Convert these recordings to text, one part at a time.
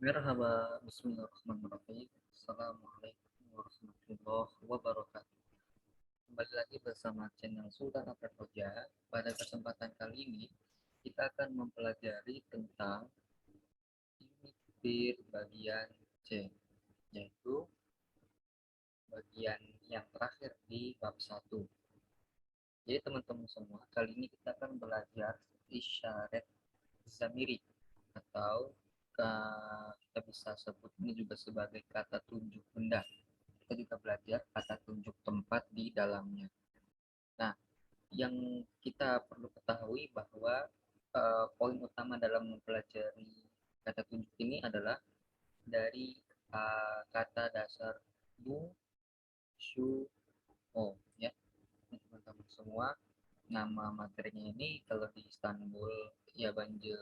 Merhaba, Bismillahirrahmanirrahim. Assalamualaikum warahmatullahi wabarakatuh. Kembali lagi bersama channel Sultan Apret Hoja. Pada kesempatan kali ini, kita akan mempelajari tentang unit bagian C, yaitu bagian yang terakhir di bab 1. Jadi teman-teman semua, kali ini kita akan belajar isyarat zamiri atau kita bisa sebut ini juga sebagai kata tunjuk benda. Kita juga belajar kata tunjuk tempat di dalamnya. Nah, yang kita perlu ketahui bahwa poin utama dalam mempelajari kata tunjuk ini adalah dari kata dasar bu, shu, o, ya teman-teman semua. Nama materinya ini kalau di Istanbul ya banjir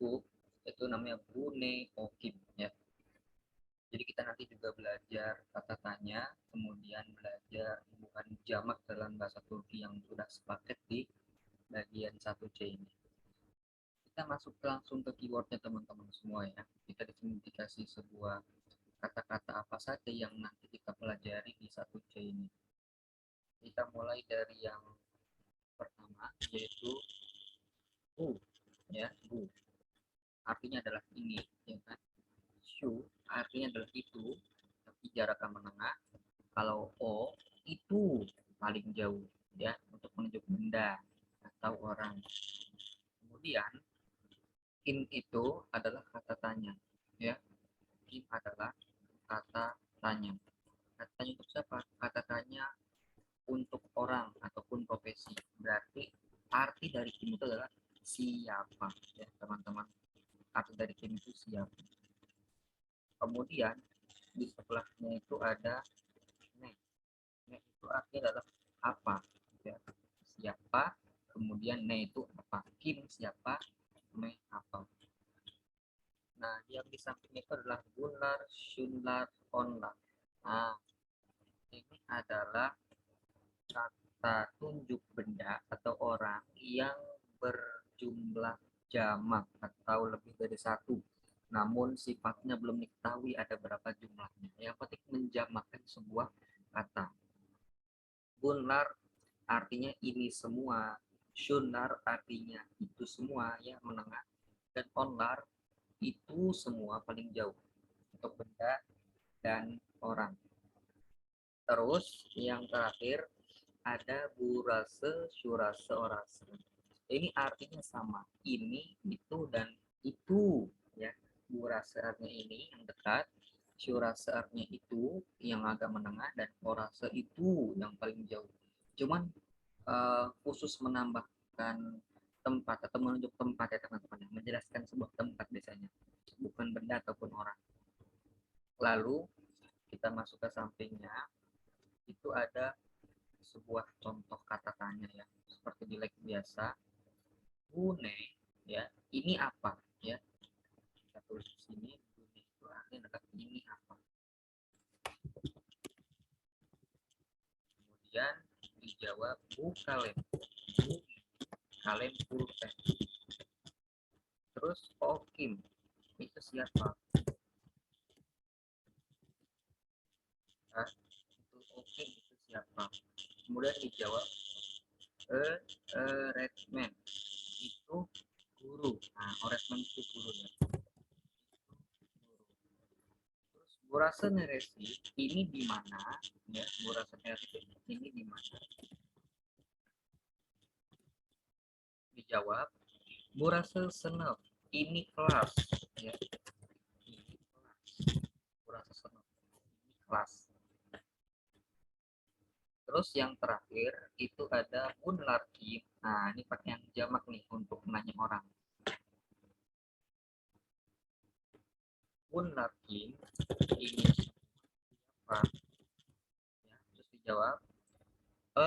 bu, itu namanya Bune Okim, ya. Jadi kita nanti juga belajar kata tanya, kemudian belajar hubungan jamak dalam bahasa Turki yang sudah sepaket di bagian 1C ini. Kita masuk langsung ke keywordnya teman-teman semua, ya. Kita di sini dikasih sebuah kata-kata apa saja yang nanti kita pelajari di 1C ini. Kita mulai dari yang pertama, yaitu bu, ya, bu. Artinya adalah ini, ya kan? Shu artinya adalah itu, tapi jaraknya menengah. Kalau O itu paling jauh, ya, untuk menunjuk benda atau orang. Kemudian in itu adalah kata tanya, ya. In adalah kata tanya. Kata tanya untuk siapa? Kata tanya untuk orang ataupun profesi. Berarti arti dari in itu adalah siapa, ya teman-teman. Arti dari in itu siapa. Kemudian di sebelahnya itu ada ne. Ne itu artinya adalah apa, ya. Siapa, kemudian ne itu apa, kim siapa, me apa. Nah, yang di samping itu adalah bunlar, shunlar, onlar. Nah, ini adalah kata tunjuk benda atau orang yang berjumlah jamak atau lebih dari satu, namun sifatnya belum diketahui ada berapa jumlahnya. Yang penting menjamakkan sebuah kata. Bunlar artinya ini semua, shunar artinya itu semua, ya, menengah, dan onlar itu semua paling jauh untuk benda dan orang. Terus yang terakhir ada burase, surase, orase. Ini artinya sama, ini, itu, dan itu, ya. Burase artinya ini yang dekat, surase artinya itu yang agak menengah, dan orase itu yang paling jauh. Cuman khusus menambahkan tempat atau menunjuk tempat, ya teman-teman, menjelaskan sebuah tempat biasanya, bukan benda ataupun orang. Lalu kita masuk ke sampingnya, itu ada sebuah contoh kata tanya, ya, seperti di like biasa. Bune, ya, ini apa, ya. Kita tulis di sini, bune itu artinya adalah ini apa. Kemudian dijawab bu kalem, bu kalem pulpen. Terus Okim itu siapa? Nah, itu Okim itu siapa? Kemudian dijawab Redman itu guru. Nah, Redman itu guru, ya. Terus Burasa Neresi ini di mana? Ya, Burasa Neresi ini di mana? Dijawab Burasa Senep ini kelas, ya. Ini kelas. Burasa Senep ini kelas. Terus yang terakhir itu ada Bunlarki. Nah, ini pakai yang jamak nih untuk nanya orang. Bunlarki ini apa? Ya, terus dijawab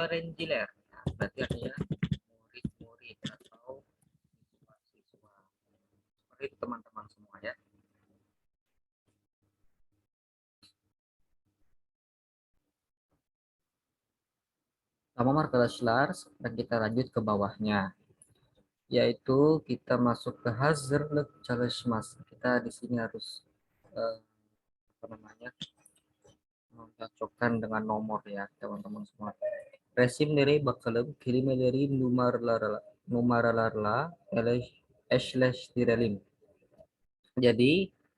Renjiler. Nah, berarti artinya murid-murid atau siswa-siswa. Seperti itu teman-teman semua, ya. Sama markalaşlar, dan kita lanjut ke bawahnya, yaitu kita masuk ke hazırlık çalışması. Kita di sini harus eh, apa namanya, mencocokkan dengan nomor ya teman-teman semua. Resim dari bakalım kelimeleri numaralarla eşleştirelim. Jadi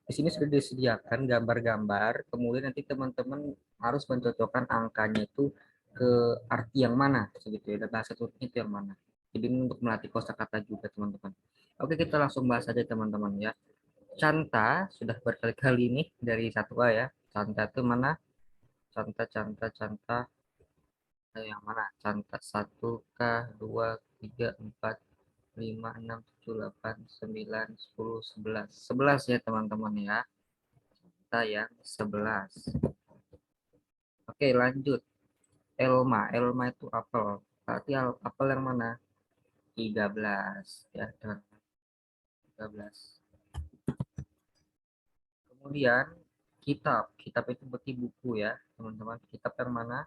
di sini sudah disediakan gambar-gambar, kemudian nanti teman-teman harus mencocokkan angkanya itu ke arti yang mana, segitu ya, dan bahasa Turkinya itu yang mana. Jadi ini untuk melatih kosakata juga teman-teman. Oke, kita langsung bahas aja teman-teman ya. Canta sudah berkali-kali nih dari satu A ya. Canta itu mana? Canta, canta, canta. Yang mana? Canta satu K, dua, tiga, empat, 5, 6, 7, 8, 9, 10, 11. 11 ya teman-teman ya. Kita yang 11. Oke, lanjut. Elma. Elma itu apel. Berarti apel yang mana? 13 ya, teman-teman. 13. Kemudian kitab. Kitab itu berarti buku ya, teman-teman. Kitab yang mana?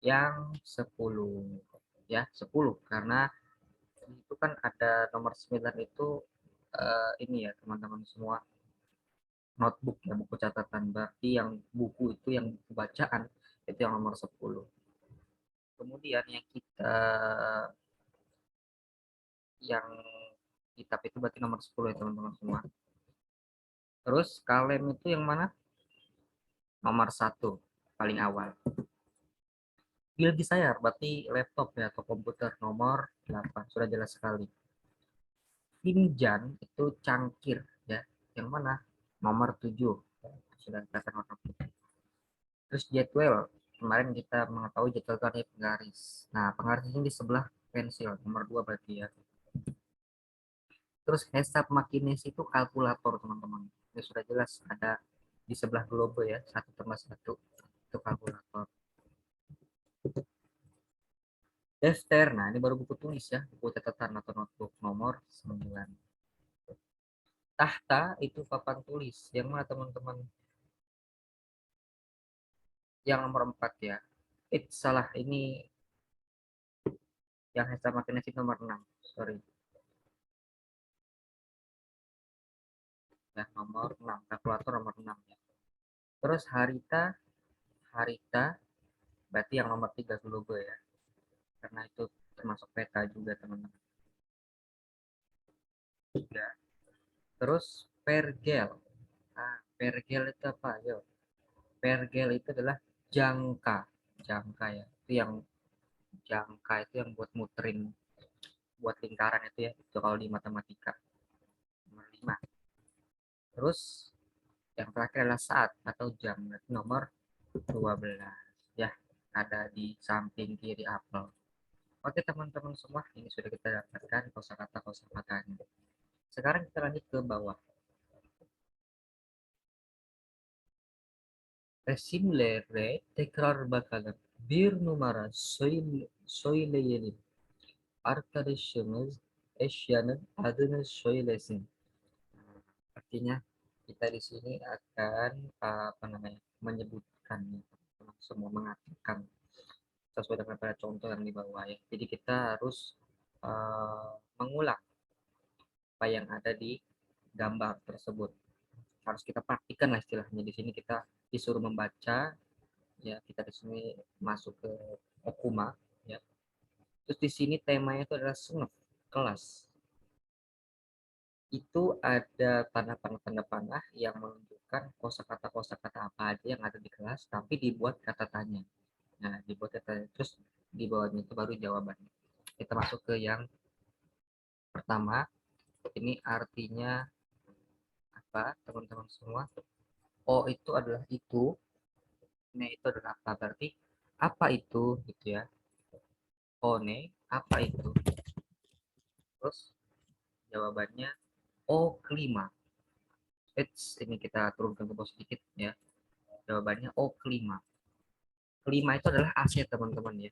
Yang 10. Ya, 10 karena itu kan ada nomor 9 itu ini ya, teman-teman semua, notebook ya, buku catatan. Berarti yang buku itu yang buku bacaan itu yang nomor 10. Kemudian yang kitab itu berarti nomor 10 ya teman-teman semua. Terus kalem itu yang mana? Nomor 1 paling awal. Gilgi sayar berarti laptop ya atau komputer, nomor 8. Sudah jelas sekali. Finjan itu cangkir ya. Yang mana? Nomor 7. Sudah dikatakan warna putih. Terus jadwal. Kemarin kita mengetahui jadwal itu artinya penggaris. Nah, penggaris ini di sebelah pensil, nomor 2 berarti ya. Terus hesab makinis itu kalkulator teman-teman. Ini sudah jelas ada di sebelah globe ya, 1 tambah 1 itu kalkulator. Daftar, nah ini baru buku tulis ya, buku catatan atau notebook, nomor 9. Tahta itu papan tulis, yang mana teman-teman? Yang nomor 4 ya. Salah, ini yang hesab makinis itu nomor 6. Sorry. Ya, nomor 6, kalkulator nomor 6 ya. Terus harita, harita berarti yang nomor 3 globe ya. Karena itu termasuk peta juga teman-teman. Ya. Terus pergel. Ah, pergel itu apa? Yo, pergel itu adalah jangka. Jangka ya. Itu yang jangka itu yang buat muterin, buat lingkaran itu ya. Itu kalau di matematika. Nomor 5. Terus yang terakhir adalah saat atau jam. Nomor 12. Ya, ada di samping kiri apel. Oke teman-teman semua, ini sudah kita dapatkan kosakata-kosakatanya. Sekarang kita lanjut ke bawah. Resimlere tekrar bakalım. Bir numara söyleyelim. Arkadaşımız eşyanın adını söylesin. Artinya kita di sini akan apa namanya, menyebutkan semua, mengatakan sesuai dengan pada contoh yang di bawah ya. Jadi kita harus mengulang apa yang ada di gambar tersebut. Harus kita praktikkan lah istilahnya. Di sini kita disuruh membaca ya, kita di sini masuk ke okuma ya. Terus di sini temanya itu adalah sunaf, kelas. Itu ada tanda panah yang menunjukkan kosakata apa aja yang ada di kelas, tapi dibuat kata tanya. Nah, dibuat kata tanya, terus di bawahnya itu baru jawabannya. Kita masuk ke yang pertama. Ini artinya apa, teman-teman semua? O itu adalah itu. Nah, itu adalah apa? Berarti apa itu gitu ya. One, apa itu? Terus jawabannya O kelima. Ini kita turunkan ke bawah sedikit ya. Jawabannya O kelima. Kelima itu adalah AC teman-teman ya.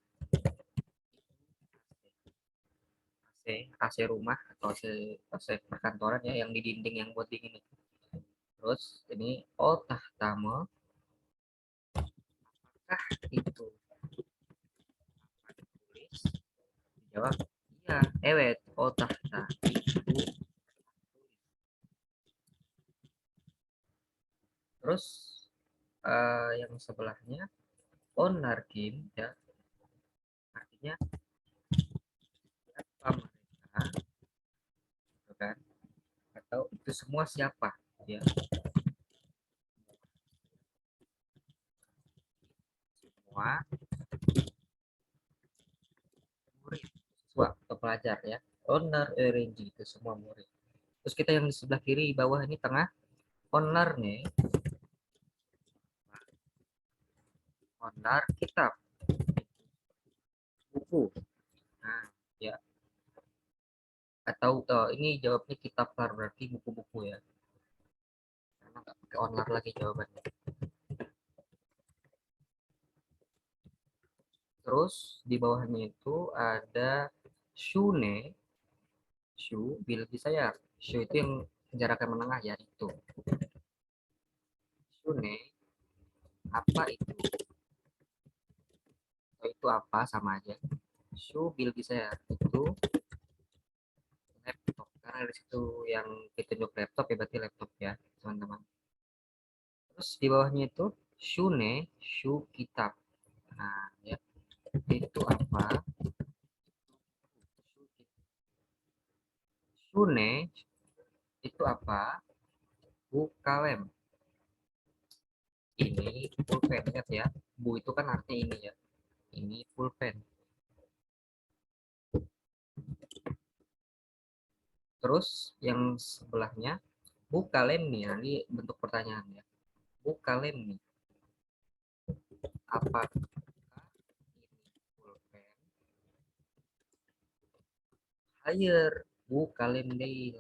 AC rumah atau AC perkantoran ya, yang di dinding yang buat dingin itu. Terus ini O tahtama, apakah itu? Tulis, jawab iya. Evet, O tahta itu. Terus yang sebelahnya owner Kim ya, artinya siapa mereka, gitu kan? Atau itu semua siapa ya, semua murid, siswa atau pelajar ya. Owner arrange itu semua murid. Terus kita yang di sebelah kiri bawah ini tengah, owner nih, owner kitab, buku. Nah ya, atau ini jawabnya kitab berarti buku-buku ya, karena nggak pakai owner lagi jawabannya. Terus di bawahnya itu ada shune. Shu biologi saya. Shu itu yang jaraknya menengah ya, itu. Shune apa itu? Oh, itu apa sama aja. Shu biologi saya itu laptop. Karena dari situ yang ditunjuk laptop ya, berarti laptop ya teman-teman. Terus di bawahnya itu shune, shu kitab. Nah ya, itu apa? Shune itu apa? Bukalem. Ini pulpen, lihat ya. Bu itu kan artinya ini ya. Ini pulpen. Terus yang sebelahnya bukalem nih. Nah, ini bentuk pertanyaannya. Bukalem nih. Apakah ini pulpen? Higher. Bukalem deh.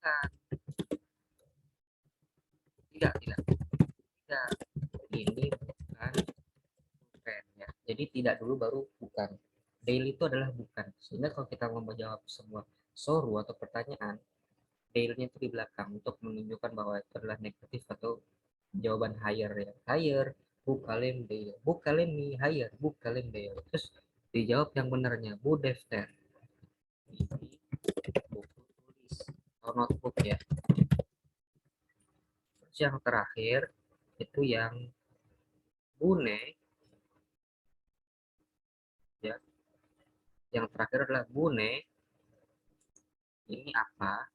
Nah, tidak. Tidak. Ini bukan pulpen ya. Jadi tidak dulu baru bukan. Daily itu adalah bukan. Sehingga kalau kita mau menjawab sebuah soru atau pertanyaan, daily itu di belakang untuk menunjukkan bahwa itu adalah negatif atau jawaban higher ya. Higher, bukalem dale, bukalem nih higher, bukalem dale. Terus dijawab yang benarnya, bu Defter. Ini buku tulis atau notebook ya. Terus yang terakhir itu yang bune ya. Yang terakhir adalah bune. Ini apa?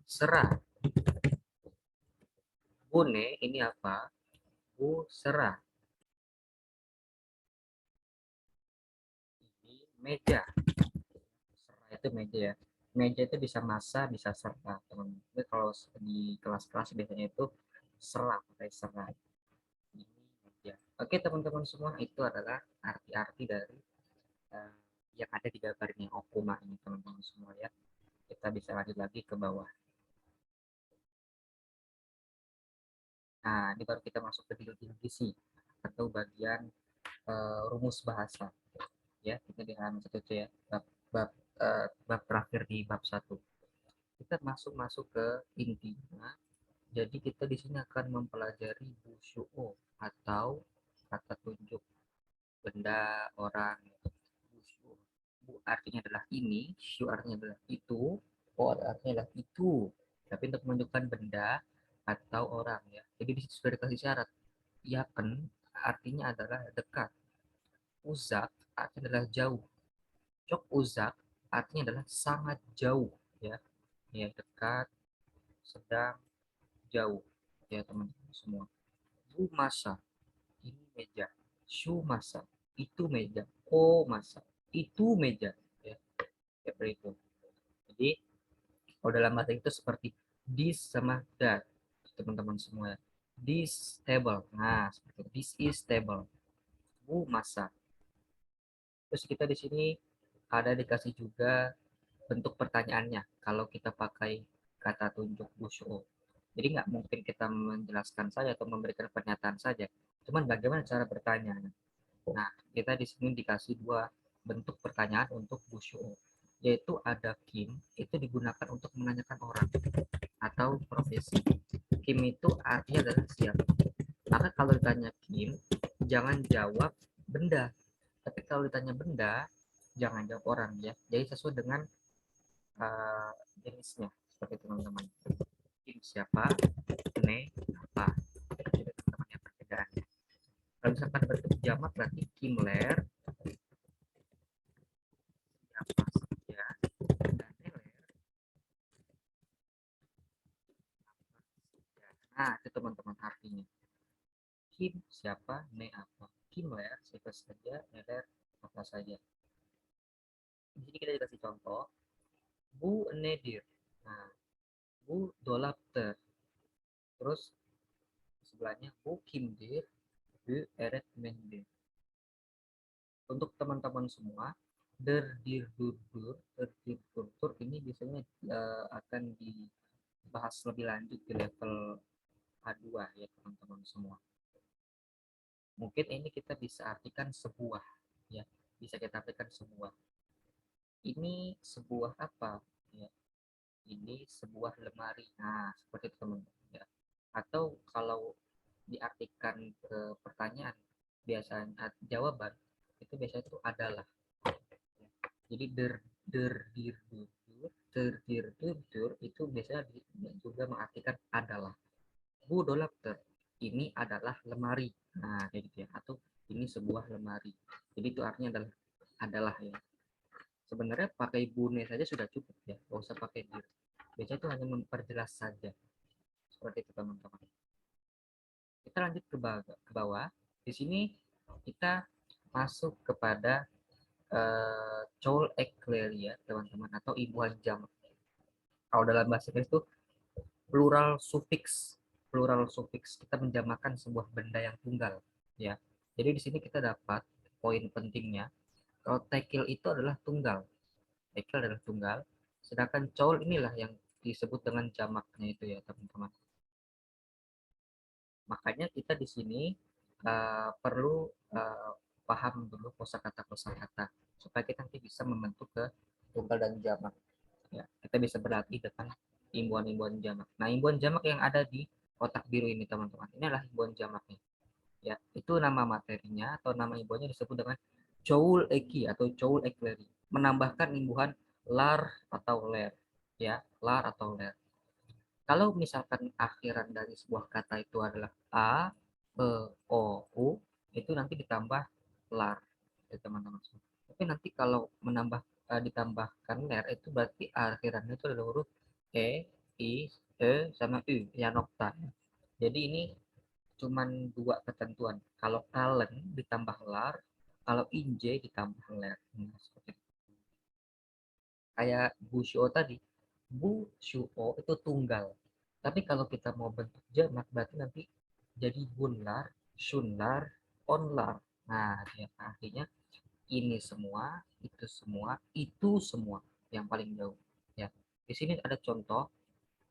Serah. Bune ini apa? Bu serah. Ini meja. Serah itu meja ya. Meja itu bisa masa, bisa serta, teman. Tapi kalau di kelas-kelas biasanya itu serah, pakai serah. Ini meja. Oke, teman-teman semua, itu adalah arti-arti dari uh, yang ada di gambar ini, okuma ini, teman-teman semua ya. Kita bisa lanjut lagi ke bawah. Nah, ini baru kita masuk ke definisi atau bagian rumus bahasa. Ya, kita di halaman 1 itu ya, bab terakhir di bab 1. Kita masuk ke intinya. Jadi kita di sini akan mempelajari bushuo atau kata tunjuk benda, orang. Bushuo. Bu artinya adalah ini, shu artinya adalah itu, o artinya adalah itu. Tapi untuk menunjukkan benda atau orang ya. Jadi di situ sudah dikasih syarat. Yaken artinya adalah dekat. Uzak artinya adalah jauh. Cok uzak artinya adalah sangat jauh ya. Ya, dekat, sedang, jauh ya teman-teman semua. Bu masa ini meja, shu masa itu meja, o masa itu meja ya, seperti itu. Jadi kalau dalam bahasa itu seperti this sama that, teman-teman semua ya. This table, nah seperti itu. This is table. Bu masa. Terus kita di sini ada dikasih juga bentuk pertanyaannya kalau kita pakai kata tunjuk busho. Jadi nggak mungkin kita menjelaskan saja atau memberikan pernyataan saja. Cuman bagaimana cara bertanya. Nah, kita di sini dikasih dua bentuk pertanyaan untuk busho, yaitu ada kim, itu digunakan untuk menanyakan orang atau profesi. Kim itu artinya adalah siapa. Maka kalau ditanya kim, jangan jawab benda. Tapi kalau ditanya benda, jangan jawab orang ya. Jadi sesuai dengan jenisnya seperti teman-teman. Kim siapa, ne apa. Jadi teman-teman yang perbedaannya. Kalau misalkan bentuk jamak berarti Kim Ler, siapa saja, dan Neler. Nah, itu teman-teman artinya. Kim siapa, ne apa. Kim Ler siapa saja, Neler apa saja. Di sini kita dikasih contoh. Bu Nedir. Nah, Bu Dolapter. Terus sebelahnya Bu Kimdir, Bu Eret Mendir. Untuk teman-teman semua, der dir dur dur, der dir dur dur ini biasanya akan dibahas lebih lanjut di level A2 ya teman-teman semua. Mungkin ini kita bisa artikan sebuah ya, bisa kita artikan sebuah. Ini sebuah apa? Ya, ini sebuah lemari. Nah, seperti itu teman-teman ya. Atau kalau diartikan ke pertanyaan, biasanya jawaban itu biasanya itu adalah. Jadi der dir dur dur, der dir dur dur itu biasanya juga mengartikan adalah. Bu dolapter, ini adalah lemari. Nah, kayak gitu ya. Atau ini sebuah lemari. Jadi itu artinya adalah ya. Sebenarnya pakai bune saja sudah cukup ya, nggak usah pakai dir. Biasanya itu hanya memperjelas saja. Seperti itu teman-teman. Kita lanjut ke bawah. Di sini kita masuk kepada coul eclair teman-teman, atau imbuhan jamak. Kalau dalam bahasa Inggris itu plural sufiks kita menjamakan sebuah benda yang tunggal ya. Jadi di sini kita dapat poin pentingnya, kalau tekil itu adalah tunggal, tekil adalah tunggal, sedangkan coul inilah yang disebut dengan jamaknya itu ya teman-teman. Makanya kita di sini perlu paham dulu kosakata supaya kita nanti bisa membentuk ke tunggal dan jamak ya. Kita bisa berlatih dengan imbuhan-imbuhan jamak. Nah, imbuhan jamak yang ada di kotak biru ini teman-teman, ini adalah imbuhan jamaknya ya. Itu nama materinya atau nama imbuhannya disebut dengan coul eki atau coul eclair, menambahkan imbuhan lar atau ler ya, lar atau ler. Kalau misalkan akhiran dari sebuah kata itu adalah a, e, o, u, itu nanti ditambah lar ya teman-teman. Tapi nanti kalau ditambahkan ler itu berarti akhirannya itu adalah huruf e, i, e sama u ya, nokta. Jadi ini cuman dua ketentuan. Kalau kalen ditambah lar, kalau inje ditambah ler. Nah, seperti itu. Kayak bu syuo tadi, bu syuo itu tunggal. Tapi kalau kita mau bentuk jamak berarti nanti jadi bunlar, shunlar, onlar. Nah, ya, artinya ini semua, itu semua yang paling jauh. Ya, di sini ada contoh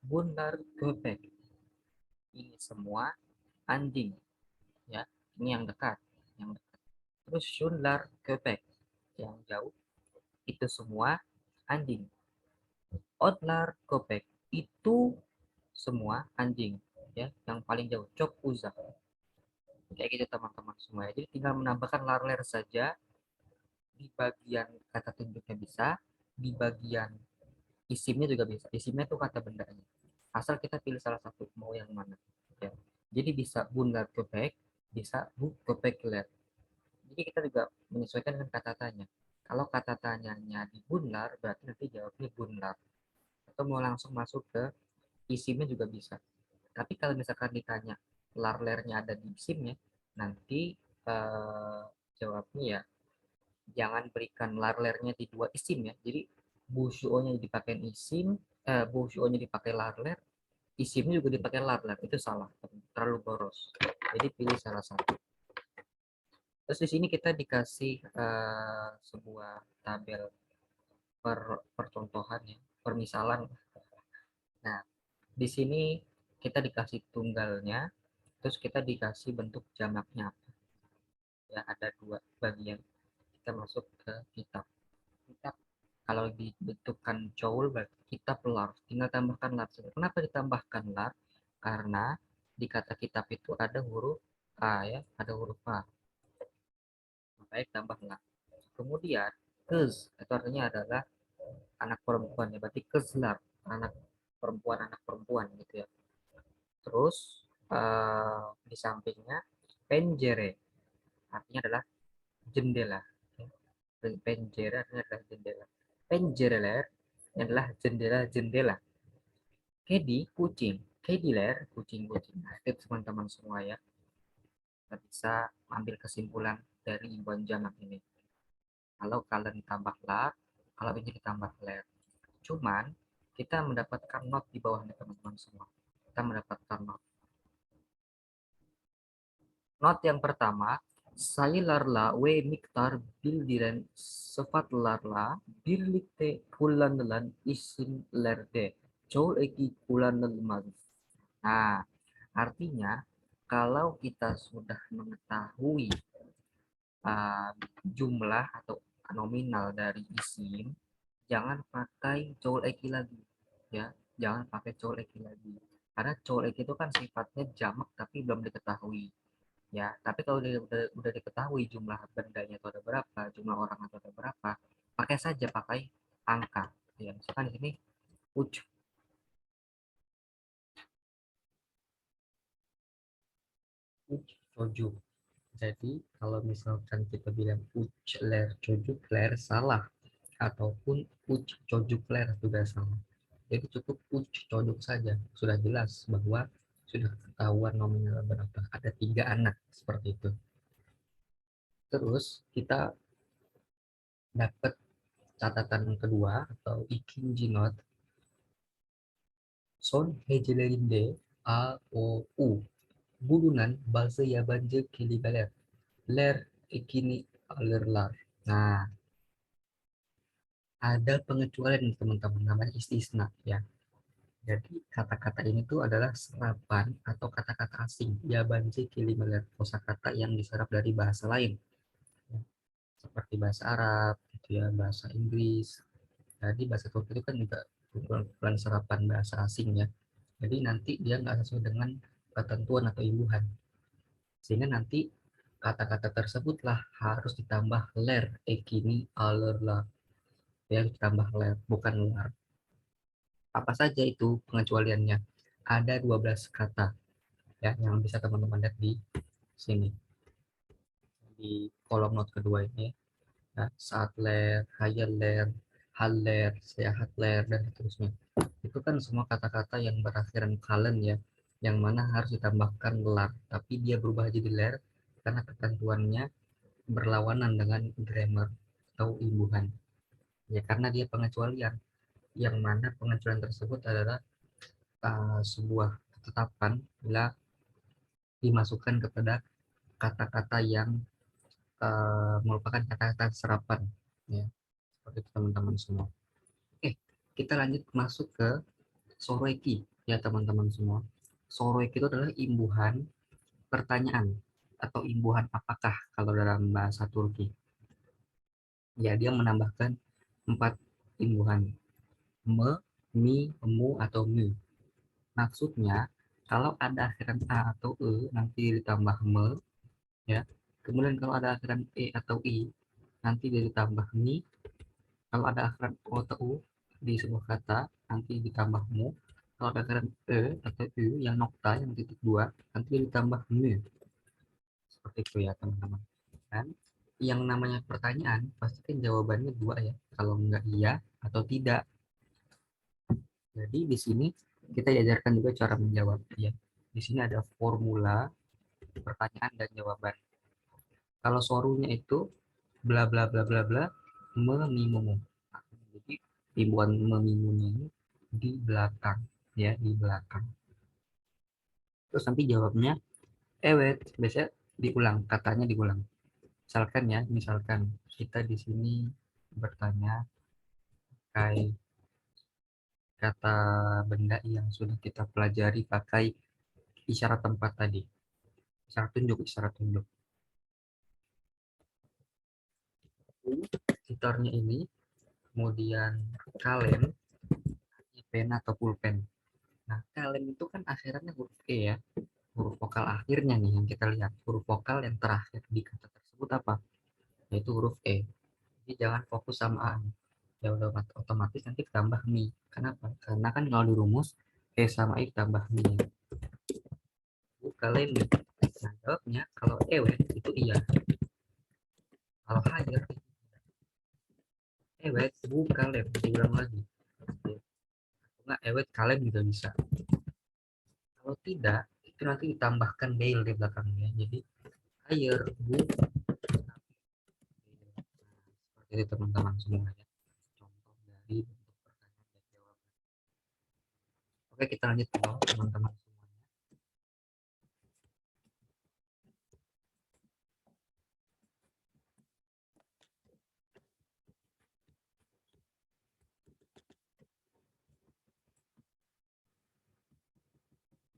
bunlar köpek. Ini semua anjing. Ya, ini yang dekat, yang dekat. Terus shunlar köpek yang jauh, itu semua anjing. Outlar köpek itu semua anjing ya, yang paling jauh cok uzak. Kayak gitu teman-teman semua ya. Jadi tinggal menambahkan larler saja di bagian kata tunjuknya, bisa di bagian isimnya juga bisa. Isimnya itu kata bendanya, asal kita pilih salah satu mau yang mana ya. Jadi bisa bundar köpek, bisa bu köpek ler. Jadi kita juga menyesuaikan dengan kata tanya. Kalau kata tanyanya di bunlar berarti nanti jawabnya bunlar, atau mau langsung masuk ke isimnya juga bisa. Tapi kalau misalkan ditanya larlernya ada di isimnya, nanti jawabnya ya jangan berikan larlernya di dua isim ya. Jadi busuonya dipakai isim, busuonya dipakai larler, isimnya juga dipakai larler, itu salah, terlalu boros. Jadi pilih salah satu. Terus di sini kita dikasih sebuah tabel percontohan ya, permisalan. Nah, di sini kita dikasih tunggalnya, terus kita dikasih bentuk jamaknya ya, ada dua bagian. Kita masuk ke kitab. Kitab kalau dibentukkan cowl berarti kitab lar, tinggal tambahkan lar. Kenapa ditambahkan lar? Karena di kata kitab itu ada huruf a ya, ada huruf a, makanya tambah lar. Kemudian Kez itu artinya adalah anak perempuan ya, berarti kezlar, anak perempuan gitu ya. Terus di sampingnya penjere artinya adalah jendela. Penjere artinya adalah jendela. Penjereler adalah jendela-jendela. Kedi kucing, kediler kucing-kucing. Nah, itu teman-teman semua ya. Kita bisa ambil kesimpulan dari imbuhan jamak ini. Kalau kalian ditambah lar, kalau ini ditambah ler. Cuman kita mendapatkan not di bawahnya teman-teman semua. Kita mendapatkan not. Not yang pertama, saya larla we miktar bildiren sefat larla birlikte kullanılan isimlerde çoğul eki kullanılmaz. Nah, artinya kalau kita sudah mengetahui uh, jumlah atau nominal dari isim, jangan pakai çoğul eki lagi, ya. Jangan pakai çoğul eki lagi. Karena çoğul eki itu kan sifatnya jamak tapi belum diketahui. Ya, tapi kalau udah diketahui jumlah bendanya itu ada berapa, jumlah orang itu ada berapa, pakai saja pakai angka. Ya, misalkan di sini uj, uj cojuk. Jadi kalau misalkan kita bilang uj ler cojuk ler salah, ataupun uj cojuk ler juga salah. Jadi cukup uj cojuk saja, sudah jelas bahwa sudah ketahuan nominal berapa. Ada 3 anak seperti itu. Terus kita dapat catatan kedua atau ikinci note son hecelerinde a, o, u bulunan bazı yabancı kelimeler ler ekini alırlar. Nah, ada pengecualian teman-teman namanya istisna ya. Jadi kata-kata ini tuh adalah serapan atau kata-kata asing yabancı kelimeler, kosakata yang diserap dari bahasa lain ya. Seperti bahasa Arab gitu ya, bahasa Inggris. Jadi bahasa Turki itu kan juga kumpulan serapan bahasa asing ya. Jadi nanti dia nggak sesuai dengan ketentuan atau imbuhan. Sehingga nanti kata-kata tersebutlah harus ditambah ler, ekini, alerla. Ya, ditambah ler, bukan lar. Apa saja itu pengecualiannya? Ada 12 kata ya yang bisa teman-teman lihat di sini. Di kolom not kedua ini ya, saat ler, hayal ler, hal ler, sehat ler, dan seterusnya. Itu kan semua kata-kata yang berakhiran kalen ya, yang mana harus ditambahkan lar, tapi dia berubah jadi ler karena ketentuannya berlawanan dengan grammar atau imbuhan. Ya karena dia pengecualian, yang mana pengecualian tersebut adalah sebuah ketetapan bila dimasukkan kepada kata-kata yang merupakan kata-kata serapan. Ya, seperti itu teman-teman semua. Oke, kita lanjut masuk ke Soreki ya teman-teman semua. Soreki itu adalah imbuhan pertanyaan atau imbuhan apakah kalau dalam bahasa Turki. Ya, dia menambahkan 4 imbuhan. Me, mi, mu, atau mi. Maksudnya, kalau ada akhiran a atau e, nanti ditambah me, ya. Kemudian kalau ada akhiran e atau i, nanti ditambah mi. Kalau ada akhiran o atau u di sebuah kata, nanti ditambah mu. Kalau ada akhiran e atau u yang nokta, yang titik dua, nanti ditambah mu. Seperti itu ya teman-teman. Dan yang namanya pertanyaan, pasti kan jawabannya dua ya. Kalau enggak iya atau tidak. Jadi di sini kita diajarkan juga cara menjawab ya. Di sini ada formula pertanyaan dan jawaban. Kalau sorunya itu bla bla bla bla bla memimumu. Jadi imbuhan memimunya ini di belakang ya, di belakang. Terus nanti jawabnya evet, biasanya diulang, katanya diulang. Misalkan ya, misalkan kita di sini bertanya kayak kata benda yang sudah kita pelajari pakai isyarat tempat tadi. Isyarat tunjuk, isyarat tunjuk. Editornya ini, kemudian kalem, pen atau pulpen. Nah, kalem itu kan akhirannya huruf E ya. Huruf vokal akhirnya nih yang kita lihat. Huruf vokal yang terakhir di kata tersebut apa? Yaitu huruf E. Jadi jangan fokus sama A. Ya udah otomatis nanti tambah mi. Kenapa? Karena kan kalau di rumus E sama I tambah mi. Kalian nah, jawabnya kalau ewet itu iya. Kalau higher ewet bukan lem. Diulang lagi. Enggak ewet kalian juga bisa. Kalau tidak itu nanti ditambahkan del di belakangnya. Jadi higher bu. Seperti itu teman-teman semuanya. Contoh dari bentuk pertanyaan dan jawaban. Oke kita lanjut ke bawah teman-teman semuanya.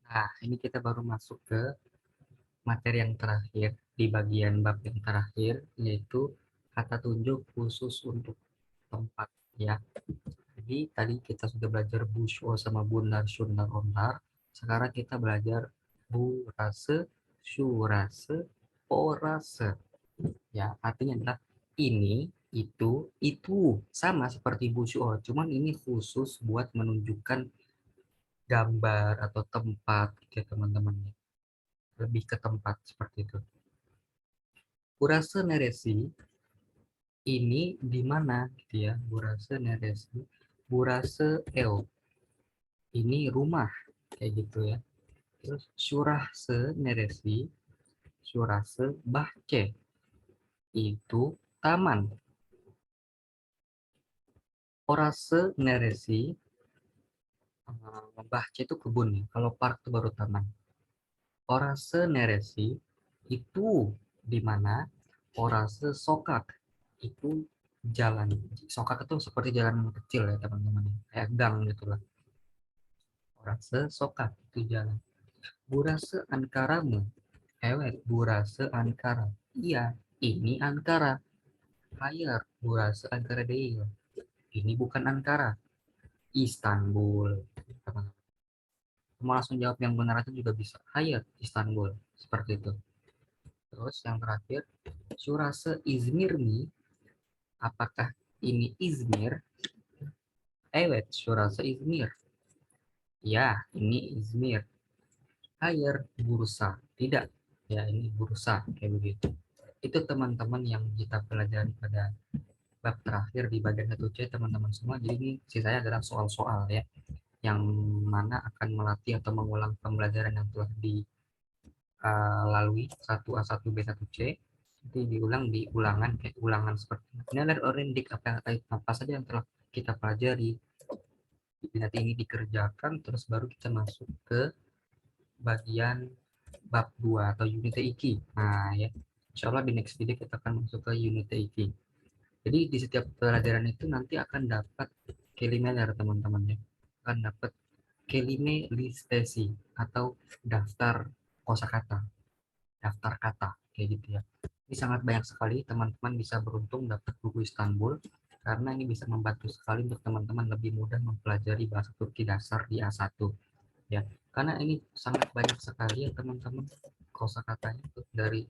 Nah ini kita baru masuk ke materi yang terakhir di bagian bab yang terakhir yaitu kata tunjuk khusus untuk tempat ya. Jadi tadi kita sudah belajar busho sama bunar shundar ontar. Sekarang kita belajar burase, syurase, orase. Ya, artinya adalah ini, itu sama seperti busho, cuman ini khusus buat menunjukkan gambar atau tempat gitu ya teman-teman. Lebih ke tempat seperti itu. Burase neresi ini di mana gitu ya, Burase neresi, Burase el ini rumah kayak gitu ya. Terus Surahse neresi, Surahse bahce itu taman. Orase neresi, bahce itu kebun nih. Kalau park itu baru taman. Orase neresi itu di mana? Orase sokak itu jalan. Sokak itu seperti jalan kecil ya teman-teman. Kayak gang gitu lah. Orase sokak itu jalan. Burase Ankaramu. Ewet, Burase Ankara. Iya, ini Ankara. Hayar, Burase Ankara değil. Ini bukan Ankara. Istanbul. Mau langsung jawab yang benar aja juga bisa. Hayar, Istanbul. Seperti itu. Terus yang terakhir, Surase Izmir nih. Apakah ini Izmir? Ewet, Surase Izmir. Ya, ini Izmir. Hayar, Bursa. Tidak. Ya, ini Bursa. Kayak begitu. Itu teman-teman yang kita pelajari pada bab terakhir di bagian 1C teman-teman semua. Jadi ini sisanya adalah soal-soal ya yang mana akan melatih atau mengulang pembelajaran yang telah dilalui 1A 1B 1C nanti diulang di ulangan kayak ulangan seperti ini adalah orendik apa saja yang telah kita pelajari nanti ini dikerjakan terus baru kita masuk ke bagian bab 2 atau unit iki. Nah ya, insya Allah di next video kita akan masuk ke unit iki. Jadi di setiap pelajaran itu nanti akan dapat kelimener teman-teman ya. Akan dapat kelime listesi atau daftar kosakata, daftar kata kayak gitu ya. Ini sangat banyak sekali teman-teman bisa beruntung dapat buku Istanbul karena ini bisa membantu sekali untuk teman-teman lebih mudah mempelajari bahasa Turki dasar di A1 ya. Karena ini sangat banyak sekali ya teman-teman kosakatanya dari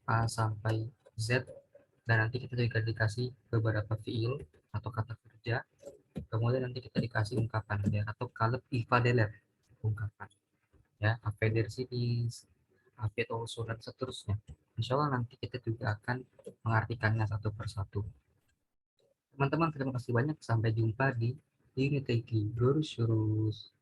A sampai Z dan nanti kita juga dikasih beberapa fiil atau kata kerja kemudian nanti kita dikasih ungkapan ya atau kaleb ifadeler ungkapan ya afedersitis afet also dan seterusnya. Insya Allah nanti kita juga akan mengartikannya satu persatu. Teman-teman terima kasih banyak, sampai jumpa di unit Görüşürüz.